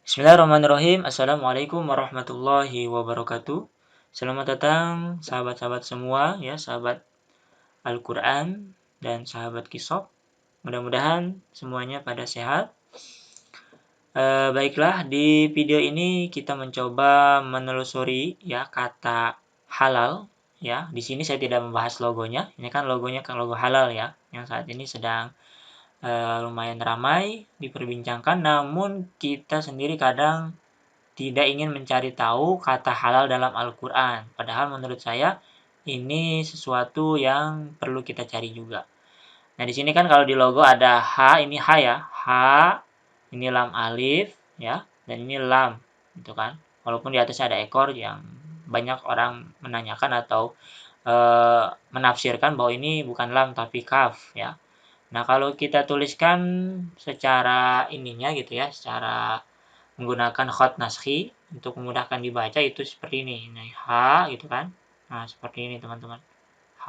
Bismillahirrahmanirrahim. Assalamualaikum warahmatullahi wabarakatuh. Selamat datang sahabat-sahabat semua ya, sahabat Al-Quran dan sahabat Kisop. Mudah-mudahan semuanya pada sehat. Baiklah, di video ini kita mencoba menelusuri ya kata halal ya. Di sini saya tidak membahas logonya. Ini kan logonya kan logo halal ya, yang saat ini sedang lumayan ramai diperbincangkan. Namun kita sendiri kadang tidak ingin mencari tahu kata halal dalam Al-Quran. Padahal menurut saya ini sesuatu yang perlu kita cari juga. Nah, di sini kan kalau di logo ada H, ini H ya. H, ini lam alif ya, dan ini lam gitu kan. Walaupun di atasnya ada ekor yang banyak orang menanyakan atau menafsirkan bahwa ini bukan lam tapi kaf ya. Nah, kalau kita tuliskan secara ininya gitu ya, secara menggunakan khat naskhi untuk memudahkan dibaca itu seperti ini. Nah, H gitu kan. Nah, seperti ini teman-teman. H.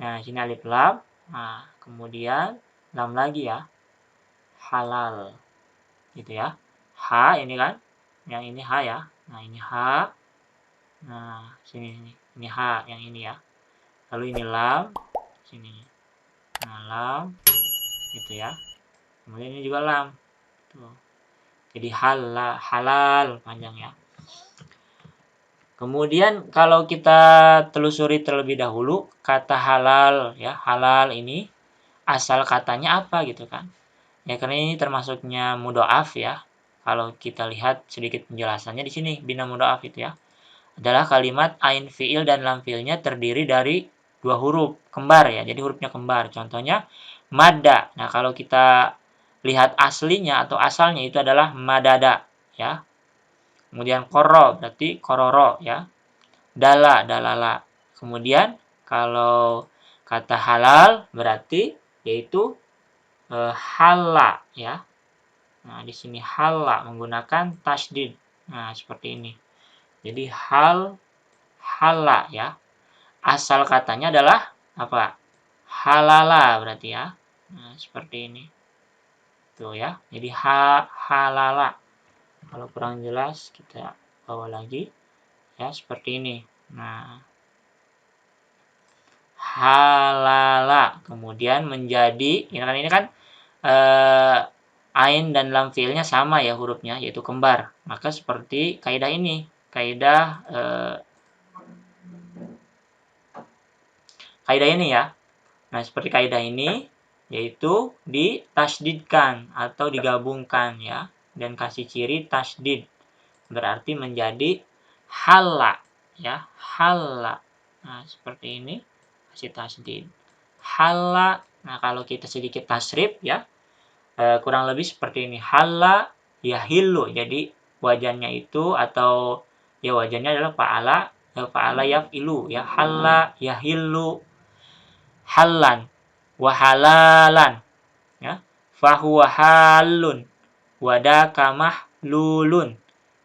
Nah, sini alif lam. Nah, kemudian lam lagi ya. Halal. Gitu ya. H ini kan. Yang ini H ya. Nah, ini H. Nah, sini ini. Ini H yang ini ya. Lalu ini lam. Sini. Nah, lam. Gitu ya. Kemudian ini juga lam. Tuh. Jadi halal panjang ya. Kemudian kalau kita telusuri terlebih dahulu kata halal ya, halal ini asal katanya apa gitu kan. Ya karena ini termasuknya mudhoaf ya. Kalau kita lihat sedikit penjelasannya di sini bina mudhoaf itu ya. Adalah kalimat ain fiil dan lam fiilnya terdiri dari dua huruf kembar ya. Jadi hurufnya kembar. Contohnya madda. Nah, kalau kita lihat aslinya atau asalnya itu adalah madada ya. Kemudian koro berarti kororo ya. Dalala. Kemudian kalau kata halal berarti yaitu hala ya. Nah, di sini hala menggunakan tasydid. Nah, seperti ini. Jadi hala ya. Asal katanya adalah apa? Halala berarti ya. Nah, seperti ini. Tuh ya. Jadi halala. Kalau kurang jelas kita bawa lagi ya seperti ini. Nah, halala kemudian menjadi ini kan ain dan lam fiilnya sama ya hurufnya yaitu kembar. Maka seperti kaidah ini, kaidah ini ya. Nah, seperti kaidah ini yaitu ditasdidkan atau digabungkan ya dan kasih ciri tasdid. Berarti menjadi hala ya, hala. Nah, seperti ini kasih tasdid. Hala. Nah, kalau kita sedikit tasrif ya, kurang lebih seperti ini. Hala yahillu. Jadi wajannya itu atau ya wajannya adalah fa'ala yaf'ilu ya. Hala yahillu halan wa halalan ya. Fahuwa halun wadaka mahlulun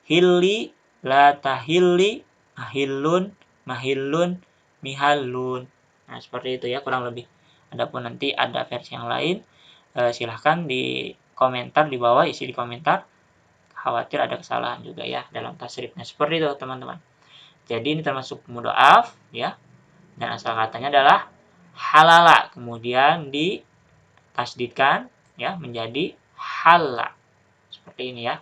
hilli la tahilli mahillun mahillun mihallun. Nah, seperti itu ya kurang lebih. Adapun nanti ada versi yang lain, silahkan di komentar di bawah, isi di komentar. Khawatir ada kesalahan juga ya dalam tasrifnya. Seperti itu teman-teman. Jadi ini termasuk mudhoaf ya. Dan asal katanya adalah halala. Kemudian ditasdidkan ya menjadi hala. Seperti ini ya.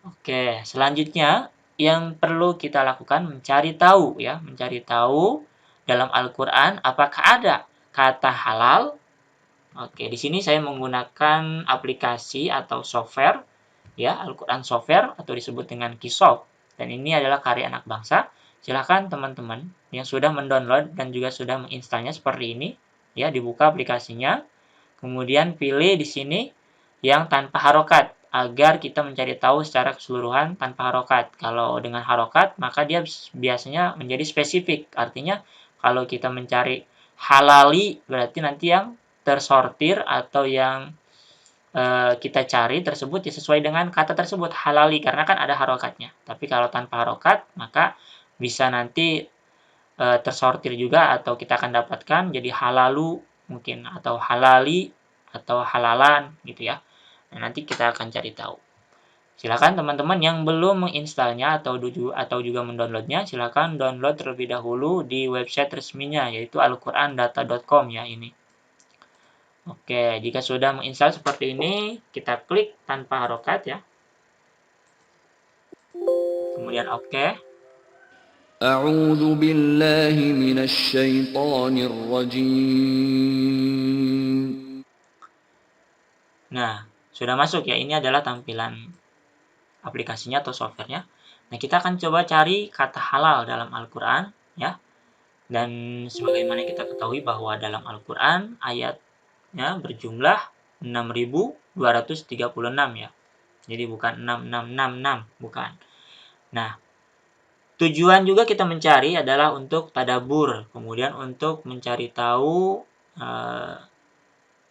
Oke, selanjutnya yang perlu kita lakukan mencari tahu ya, mencari tahu dalam Al-Qur'an apakah ada kata halal. Oke, di sini saya menggunakan aplikasi atau software ya, Al-Qur'an software atau disebut dengan Kisop. Dan ini adalah karya anak bangsa. Silakan teman-teman yang sudah mendownload dan juga sudah menginstalnya seperti ini ya, dibuka aplikasinya. Kemudian pilih di sini yang tanpa harokat agar kita mencari tahu secara keseluruhan tanpa harokat. Kalau dengan harokat maka dia biasanya menjadi spesifik. Artinya kalau kita mencari halali berarti nanti yang tersortir atau yang kita cari tersebut ya sesuai dengan kata tersebut halali karena kan ada harokatnya. Tapi kalau tanpa harokat maka bisa nanti tersortir juga atau kita akan dapatkan jadi halalu mungkin atau halali atau halalan gitu ya. Nah, nanti kita akan cari tahu. Silakan teman-teman yang belum menginstalnya atau juga mendownloadnya, silakan download terlebih dahulu di website resminya, yaitu alqurandata.com ya ini. Oke, jika sudah menginstal seperti ini, kita klik tanpa harokat ya. Kemudian oke. أعوذ بالله من الشيطان الرجيم. Nah, sudah masuk ya. Ini adalah tampilan aplikasinya atau softwarenya. Nah, kita akan coba cari kata halal dalam Al-Quran ya. Dan sebagaimana kita ketahui bahwa dalam Al-Quran ayatnya berjumlah 6.236 ya. Jadi bukan 6666, bukan. Nah, tujuan juga kita mencari adalah untuk tadabur, kemudian untuk mencari tahu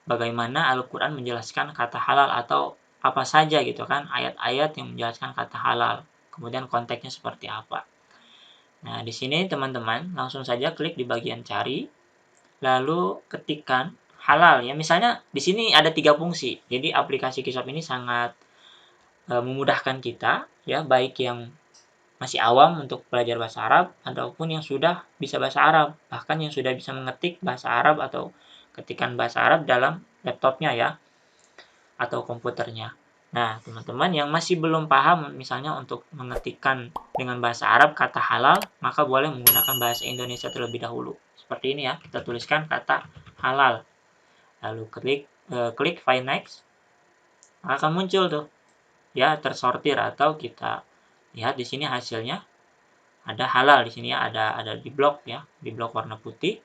bagaimana Al-Quran menjelaskan kata halal atau apa saja gitu kan, ayat-ayat yang menjelaskan kata halal. Kemudian konteksnya seperti apa. Nah, di sini teman-teman langsung saja klik di bagian cari, lalu ketikkan halal ya. Misalnya di sini ada 3 fungsi. Jadi aplikasi Qishop ini sangat memudahkan kita ya, baik yang masih awam untuk belajar bahasa Arab ataupun yang sudah bisa bahasa Arab, bahkan yang sudah bisa mengetik bahasa Arab atau ketikan bahasa Arab dalam laptopnya ya atau komputernya. Nah, teman-teman yang masih belum paham misalnya untuk mengetikkan dengan bahasa Arab kata halal, maka boleh menggunakan bahasa Indonesia terlebih dahulu. Seperti ini ya, kita tuliskan kata halal. Lalu klik find next. Akan muncul tuh ya tersortir atau kita lihat di sini hasilnya ada halal di sini ya, ada di blok ya, di blok warna putih.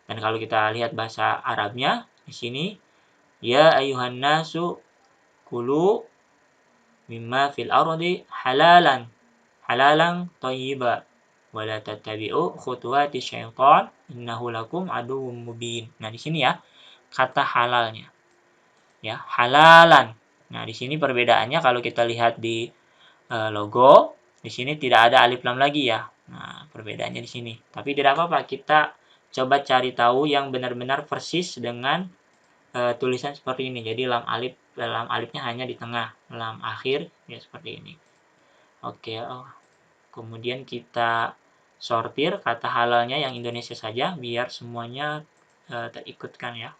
Dan kalau kita lihat bahasa Arabnya di sini ya ayuhan nasu kulu mimma fil ardi halalan thayyiba wala tattabi'u khutuwati syaitan innahu lakum aduwwum mubin. Nah, di sini ya kata halalnya. Ya, halalan. Nah, di sini perbedaannya kalau kita lihat di logo, di sini tidak ada alif lam lagi ya. Nah, perbedaannya di sini. Tapi tidak apa-apa, kita coba cari tahu yang benar-benar persis dengan tulisan seperti ini. Jadi lam alifnya hanya di tengah, lam akhir ya seperti ini. Oke, kemudian kita sortir kata halalnya yang Indonesia saja biar semuanya terikutkan ya.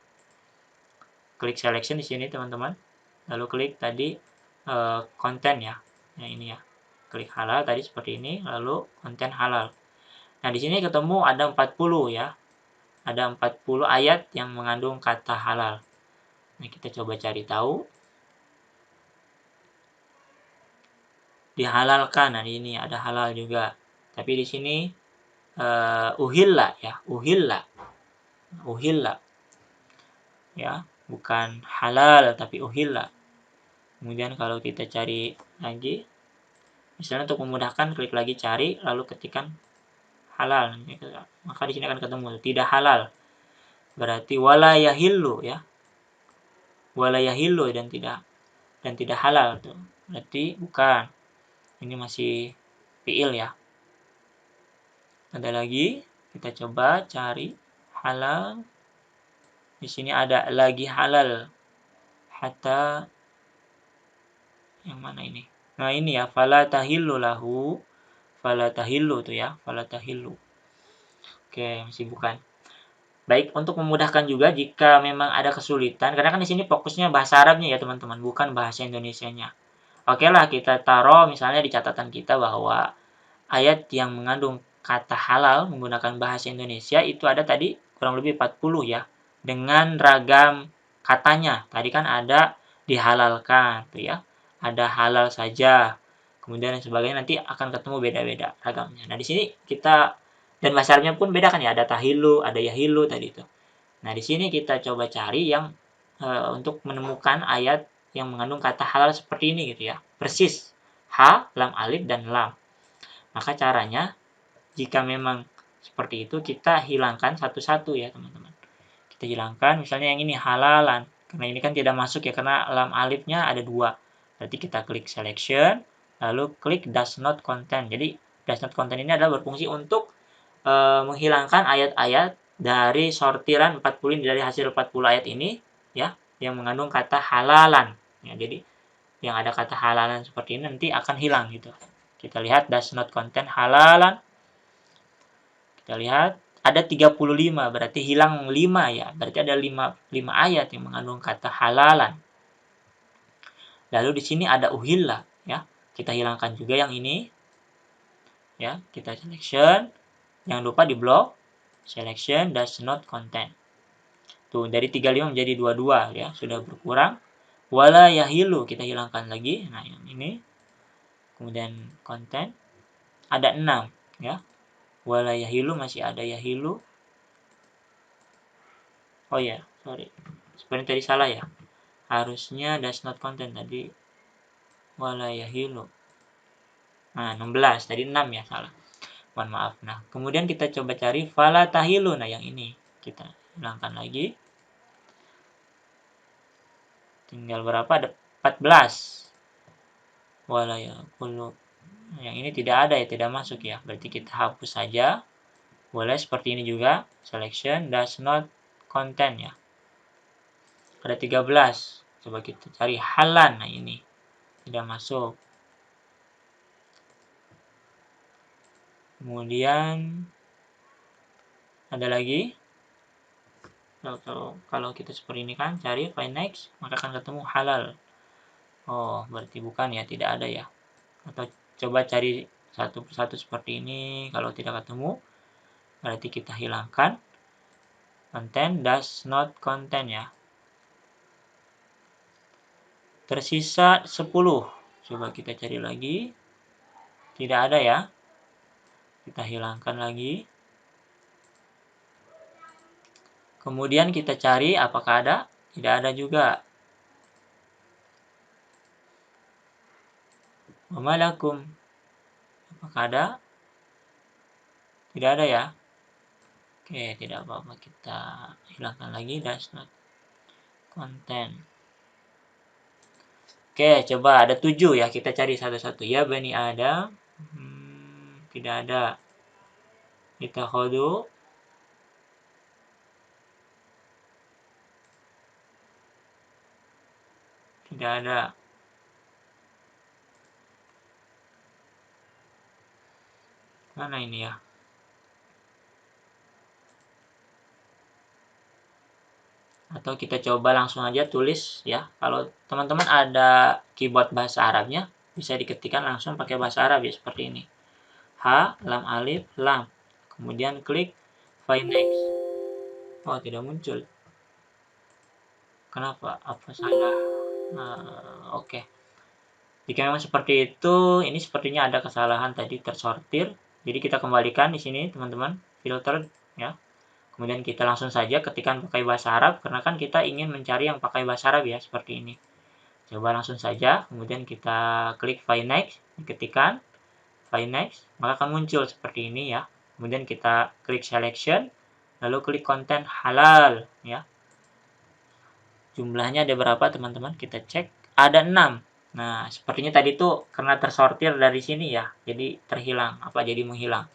Klik selection di sini teman-teman. Lalu klik tadi konten ya. Nah, ini ya. Klik halal tadi seperti ini, lalu konten halal. Nah, di sini ketemu ada 40 ya. Ada 40 ayat yang mengandung kata halal. Nah, kita coba cari tahu. Dihalalkan. Nah, ini ada halal juga. Tapi di sini uhilla ya, uhilla. Uhilla. Ya, bukan halal tapi uhilla. Kemudian kalau kita cari lagi, misalnya untuk memudahkan klik lagi cari lalu ketikkan halal, maka di sini akan ketemu tidak halal. Berarti wala yahillu ya. Wala yahillu dan tidak halal tuh. Berarti bukan. Ini masih fiil ya. Ada lagi, kita coba cari halal. Di sini ada lagi halal. Hatta yang mana ini? Nah, ini ya, fala tahillu lahu. Fala tahillu tuh ya, fala tahillu. Oke, masih bukan. Baik, untuk memudahkan juga jika memang ada kesulitan, karena kan di sini fokusnya bahasa Arabnya ya teman-teman, bukan bahasa Indonesianya. Oke lah, kita taruh misalnya di catatan kita bahwa ayat yang mengandung kata halal menggunakan bahasa Indonesia itu ada tadi kurang lebih 40 ya, dengan ragam katanya. Tadi kan ada dihalalkan tuh ya, ada halal saja, kemudian sebagainya, nanti akan ketemu beda-beda ragamnya. Nah, di sini kita dan bahasa Arabnya pun beda kan ya, ada tahilu, ada yahilu tadi itu. Nah, di sini kita coba cari yang untuk menemukan ayat yang mengandung kata halal seperti ini gitu ya. Persis ha, lam alif dan lam. Maka caranya jika memang seperti itu kita hilangkan satu-satu ya, teman-teman. Kita hilangkan misalnya yang ini halalan. Karena ini kan tidak masuk ya karena lam alifnya ada 2. Berarti kita klik selection lalu klik does not contain. Jadi does not contain ini adalah berfungsi untuk menghilangkan ayat-ayat dari sortiran 40 dari hasil 40 ayat ini ya yang mengandung kata halalan. Ya, jadi yang ada kata halalan seperti ini nanti akan hilang gitu. Kita lihat does not contain halalan. Kita lihat ada 35, berarti hilang 5 ya. Berarti ada 5 ayat yang mengandung kata halalan. Lalu di sini ada uhilla ya. Kita hilangkan juga yang ini. Ya, kita selection. Jangan lupa di blok selection does not contain. Tuh, dari 35 menjadi 22 ya, sudah berkurang. Wala yahilu kita hilangkan lagi. Nah, yang ini. Kemudian content ada 6 ya. Wala yahilu masih ada yahilu. Oh ya, sorry. Sebenarnya tadi salah ya. Harusnya does not contain tadi. Wala yahilu. Nah, 16 tadi 6 ya, salah. Mohon maaf. Nah, kemudian kita coba cari fala tahilu. Nah, yang ini kita hilangkan lagi. Tinggal berapa? Ada 14. Wala yaqulu. Yang ini tidak ada ya, tidak masuk ya. Berarti kita hapus saja. Boleh seperti ini juga. Selection does not contain ya. Ada 13. Coba kita cari halan. Nah, ini tidak masuk. Kemudian ada lagi. Kalau kita seperti ini kan cari find next, maka akan ketemu halal. Oh, berarti bukan ya, tidak ada ya. Atau coba cari satu persatu seperti ini. Kalau tidak ketemu, berarti kita hilangkan. Content does not contain ya. Tersisa 10. Coba kita cari lagi. Tidak ada ya. Kita hilangkan lagi. Kemudian kita cari apakah ada. Tidak ada juga. Wamalakum. Apakah ada? Tidak ada ya. Oke, tidak apa-apa. Kita hilangkan lagi. Does not contain. Oke, coba ada 7 ya. Kita cari satu-satu ya. Bani Adam. Tidak ada. Kita khodu. Tidak ada. Mana ini ya? Atau kita coba langsung aja tulis ya. Kalau teman-teman ada keyboard bahasa Arabnya, bisa diketikkan langsung pakai bahasa Arab ya, seperti ini. H, lam alif, lam. Kemudian klik find next. Oh, tidak muncul. Kenapa? Apa salah? Oke. Jika memang seperti itu, ini sepertinya ada kesalahan tadi tersortir. Jadi kita kembalikan di sini, teman-teman, filter ya. Kemudian kita langsung saja ketikkan pakai bahasa Arab, karena kan kita ingin mencari yang pakai bahasa Arab ya, seperti ini. Coba langsung saja, kemudian kita klik find next, ketikkan find next, maka akan muncul seperti ini ya. Kemudian kita klik selection, lalu klik content halal ya. Jumlahnya ada berapa teman-teman? Kita cek, ada 6. Nah, sepertinya tadi tuh karena tersortir dari sini ya, jadi terhilang, jadi menghilang.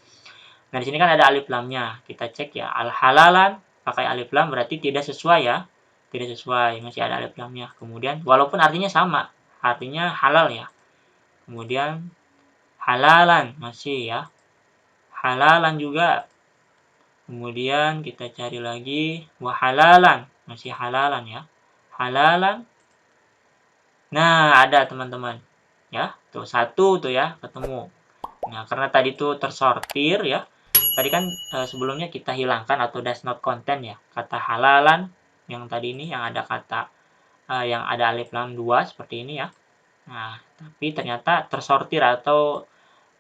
Nah, di sini kan ada alif lamnya. Kita cek ya, al-halalan pakai alif lam berarti tidak sesuai ya. Tidak sesuai, masih ada alif lamnya. Kemudian walaupun artinya sama, artinya halal ya. Kemudian halalan masih ya. Halalan juga. Kemudian kita cari lagi wahalalan, masih halalan ya. Halalan. Nah, ada teman-teman. Ya, tuh satu tuh ya, ketemu. Nah, karena tadi tuh tersortir ya. Tadi kan sebelumnya kita hilangkan atau does not contain ya. Kata halalan yang tadi ini yang ada kata yang ada alif lam 2 seperti ini ya. Nah, tapi ternyata tersortir atau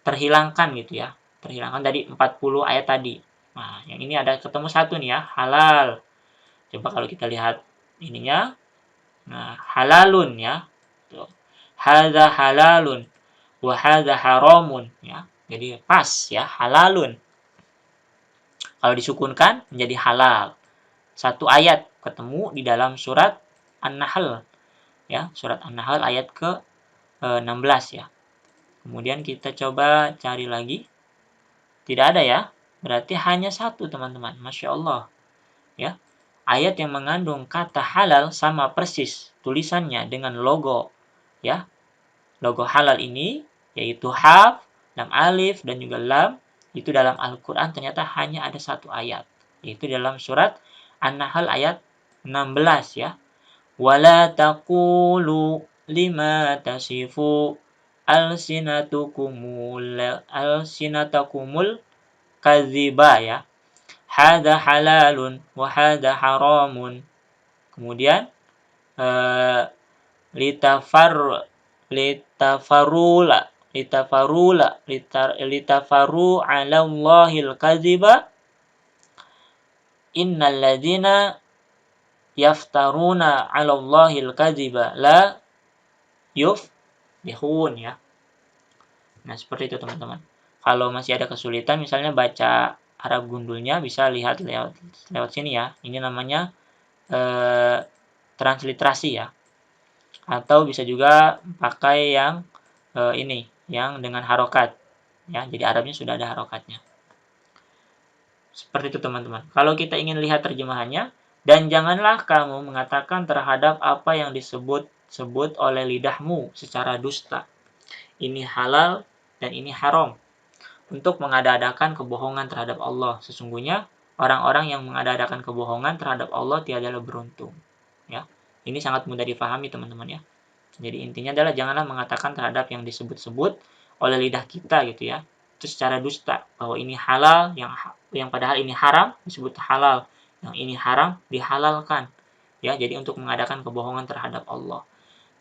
terhilangkan gitu ya. Terhilangkan dari 40 ayat tadi. Nah, yang ini ada ketemu satu nih ya, halal. Coba kalau kita lihat ininya. Nah, halalun ya. Tuh. Hadza halalun wa hadza haramun ya. Jadi pas ya, halalun. Kalau disukunkan menjadi halal. Satu ayat ketemu di dalam surat An-Nahl ya, surat An-Nahl ayat ke 16 ya. Kemudian kita coba cari lagi. Tidak ada ya. Berarti hanya satu teman-teman. Masya Allah. Ya. Ayat yang mengandung kata halal sama persis tulisannya dengan logo ya logo halal ini, yaitu ha, lam alif, dan juga lam, itu dalam Al-Quran ternyata hanya ada satu ayat, yaitu dalam surat An-Nahl ayat 16 ya. Wala taqulu lima tasifu alsinatakumul kadziba ya. Hadza halalun wa hadza haramun. Kemudian litafaru 'ala Allahil kadziba innal ladzina yaftaruna 'ala Allahil kadziba la yuflihun ya. Nah, seperti itu teman-teman. Kalau masih ada kesulitan misalnya baca Arab gundulnya, bisa lihat lewat sini ya. Ini namanya transliterasi ya. Atau bisa juga pakai yang ini, yang dengan harokat ya. Jadi Arabnya sudah ada harokatnya. Seperti itu teman-teman. Kalau kita ingin lihat terjemahannya, dan janganlah kamu mengatakan terhadap apa yang disebut oleh lidahmu secara dusta. Ini halal dan ini haram. Untuk mengada-adakan kebohongan terhadap Allah. Sesungguhnya orang-orang yang mengada-adakan kebohongan terhadap Allah tiadalah beruntung. Ya, ini sangat mudah dipahami teman-teman ya. Jadi intinya adalah janganlah mengatakan terhadap yang disebut-sebut oleh lidah kita gitu ya, itu secara dusta, bahwa ini halal, yang padahal ini haram disebut halal, yang ini haram dihalalkan. Ya, jadi untuk mengadakan kebohongan terhadap Allah.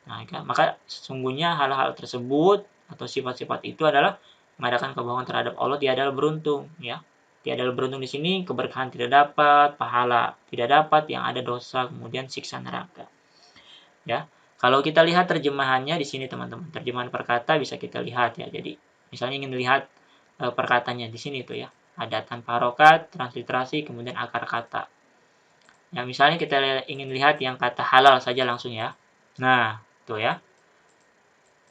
Nah, maka sesungguhnya hal-hal tersebut atau sifat-sifat itu adalah mengadakan kebohongan terhadap Allah, tiada beruntung ya. Tiada beruntung di sini, keberkahan tidak dapat, pahala tidak dapat, yang ada dosa, kemudian siksa neraka. Ya. Kalau kita lihat terjemahannya di sini teman-teman, terjemahan perkata bisa kita lihat ya. Jadi misalnya ingin lihat perkatanya di sini tuh ya, ada tanpa harokat, transliterasi, kemudian akar kata. Ya, misalnya kita ingin lihat yang kata halal saja langsung ya. Nah, tuh ya.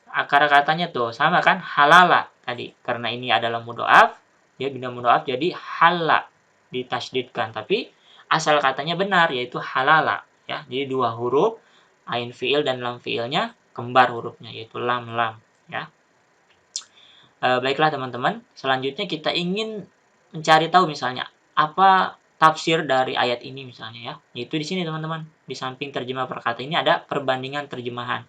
Akar katanya tuh sama kan, halala tadi. Karena ini adalah mudhoaf, dia bina mudhoaf jadi hala, ditasydidkan. Tapi asal katanya benar, yaitu halala ya. Jadi dua huruf, ain fiil dan lam fiilnya kembar hurufnya, yaitu lam ya. Baiklah teman-teman, selanjutnya kita ingin mencari tahu misalnya apa tafsir dari ayat ini misalnya ya. Yaitu di sini teman-teman, di samping terjemah perkata ini ada perbandingan terjemahan.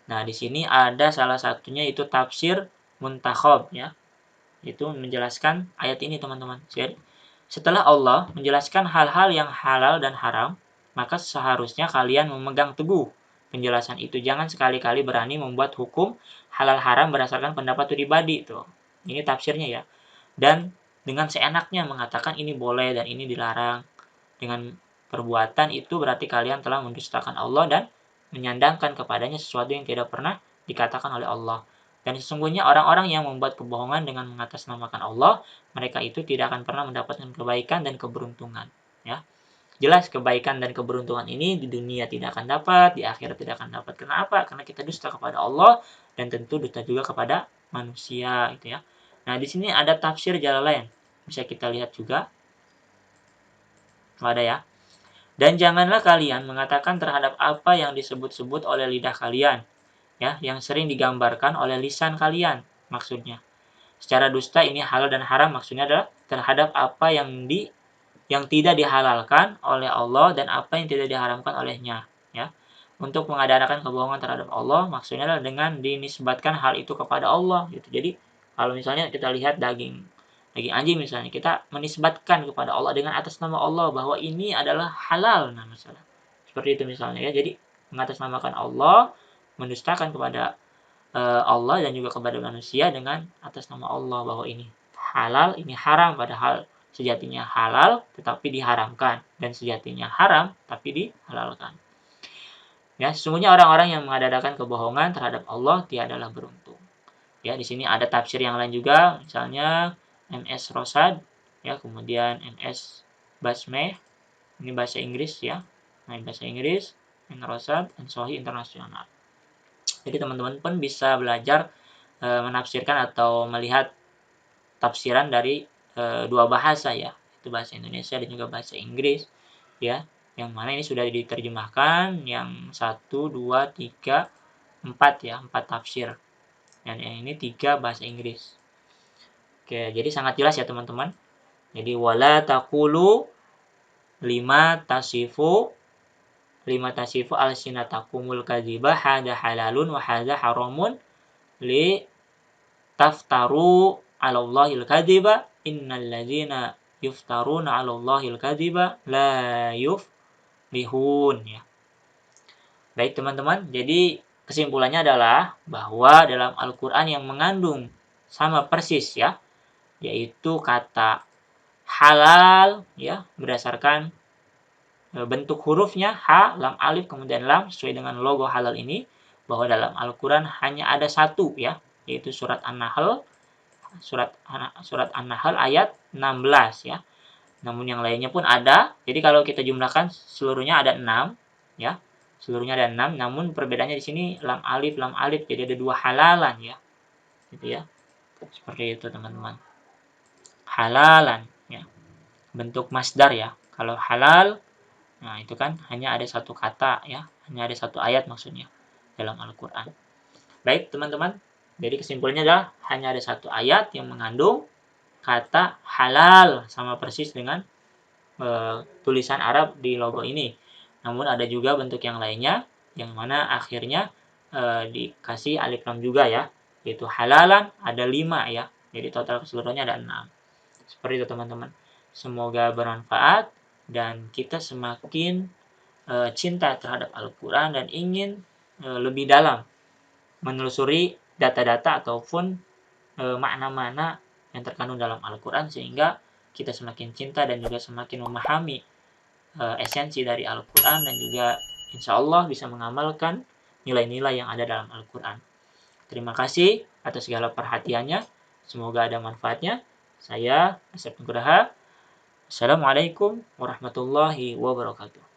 Nah, di sini ada salah satunya itu tafsir muntakhob ya. Itu menjelaskan ayat ini teman-teman. Setelah Allah menjelaskan hal-hal yang halal dan haram, maka seharusnya kalian memegang teguh penjelasan itu. Jangan sekali-kali berani membuat hukum halal haram berdasarkan pendapat pribadi tuh. Ini tafsirnya ya. Dan dengan seenaknya mengatakan ini boleh dan ini dilarang. Dengan perbuatan itu berarti kalian telah mendustakan Allah dan menyandangkan kepadanya sesuatu yang tidak pernah dikatakan oleh Allah. Dan sesungguhnya orang-orang yang membuat kebohongan dengan mengatasnamakan Allah, mereka itu tidak akan pernah mendapatkan kebaikan dan keberuntungan. Ya, jelas kebaikan dan keberuntungan ini di dunia tidak akan dapat, di akhirat tidak akan dapat. Kenapa? Karena kita dusta kepada Allah dan tentu dusta juga kepada manusia, gitu ya. Nah, di sini ada tafsir Jalalain, bisa kita lihat juga. Ada ya. Dan janganlah kalian mengatakan terhadap apa yang disebut-sebut oleh lidah kalian, ya, yang sering digambarkan oleh lisan kalian, maksudnya. Secara dusta ini halal dan haram maksudnya adalah terhadap apa yang tidak dihalalkan oleh Allah dan apa yang tidak diharamkan olehnya, ya. Untuk mengadakan kebohongan terhadap Allah maksudnya adalah dengan dinisbatkan hal itu kepada Allah gitu. Jadi kalau misalnya kita lihat daging anjing misalnya, kita menisbatkan kepada Allah dengan atas nama Allah bahwa ini adalah halal, nah misalnya seperti itu misalnya ya. Jadi mengatasnamakan Allah, mendustakan kepada Allah dan juga kepada manusia dengan atas nama Allah bahwa ini halal, ini haram, padahal sejatinya halal tetapi diharamkan, dan sejatinya haram tapi dihalalkan. Ya, sesungguhnya orang-orang yang mengadakan kebohongan terhadap Allah tiadalah beruntung. Ya, di sini ada tafsir yang lain juga, misalnya MS Rosad, ya, kemudian MS Basmeh, ini bahasa Inggris ya, nah bahasa Inggris, MS Rosad, dan Sahih Internasional. Jadi teman-teman pun bisa belajar menafsirkan atau melihat tafsiran dari dua bahasa ya, itu bahasa Indonesia dan juga bahasa Inggris ya, yang mana ini sudah diterjemahkan, yang 1, 2, 3, 4 tafsir. Dan yang ini 3 bahasa Inggris. Oke, jadi sangat jelas ya teman-teman. Jadi wala taqulu lima tasifu alsinatakumul kadziba hadza halalun wa hadza haramun li taftaru 'alallahil kadziba innal ladzina yuftaruna 'alallahil kadziba la yuflihun ya. Baik teman-teman, jadi kesimpulannya adalah bahwa dalam Al-Qur'an yang mengandung sama persis ya, yaitu kata halal ya berdasarkan bentuk hurufnya ha, lam, alif, kemudian lam sesuai dengan logo halal ini, bahwa dalam Al-Qur'an hanya ada satu ya, yaitu surat An-Nahl ayat 16 ya. Namun yang lainnya pun ada. Jadi kalau kita jumlahkan seluruhnya ada 6 ya. Seluruhnya ada 6, namun perbedaannya di sini lam alif jadi ada 2 halalan ya. Gitu ya. Seperti itu teman-teman. Halalan ya. Bentuk masdar ya. Kalau halal, nah itu kan hanya ada satu kata ya, hanya ada satu ayat maksudnya dalam Al-Qur'an. Baik teman-teman, jadi kesimpulannya adalah hanya ada satu ayat yang mengandung kata halal sama persis dengan tulisan Arab di logo ini. Namun ada juga bentuk yang lainnya yang mana akhirnya dikasih alif lam juga ya, yaitu halalan ada 5 ya. Jadi total keseluruhannya ada 6. Seperti itu teman-teman. Semoga bermanfaat dan kita semakin cinta terhadap Al-Qur'an dan ingin lebih dalam menelusuri data-data ataupun makna-makna yang terkandung dalam Al-Qur'an sehingga kita semakin cinta dan juga semakin memahami esensi dari Al-Qur'an dan juga insya Allah bisa mengamalkan nilai-nilai yang ada dalam Al-Qur'an. Terima kasih atas segala perhatiannya. Semoga ada manfaatnya. Saya Asep Nugraha. Assalamualaikum warahmatullahi wabarakatuh.